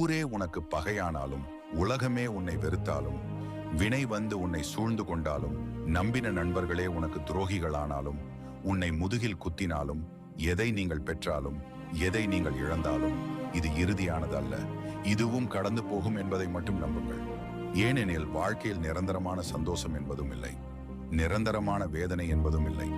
ஊரே உனக்கு பகையானாலும், உலகமே உன்னை வெறுத்தாலும், வினை வந்து உன்னை சூழ்ந்து கொண்டாலும், நம்பின நண்பர்களே உனக்கு துரோகிகளானாலும், உன்னை முதுகில் குத்தினாலும், எதை நீங்கள் பெற்றாலும், எதை நீங்கள் இழந்தாலும், இது இறுதியானதல்ல, இதுவும் கடந்து போகும் என்பதை மட்டும் நம்புங்கள். ஏனெனில் வாழ்க்கையில் நிரந்தரமான சந்தோஷம் என்பதும் இல்லை, நிரந்தரமான வேதனை என்பதும் இல்லை.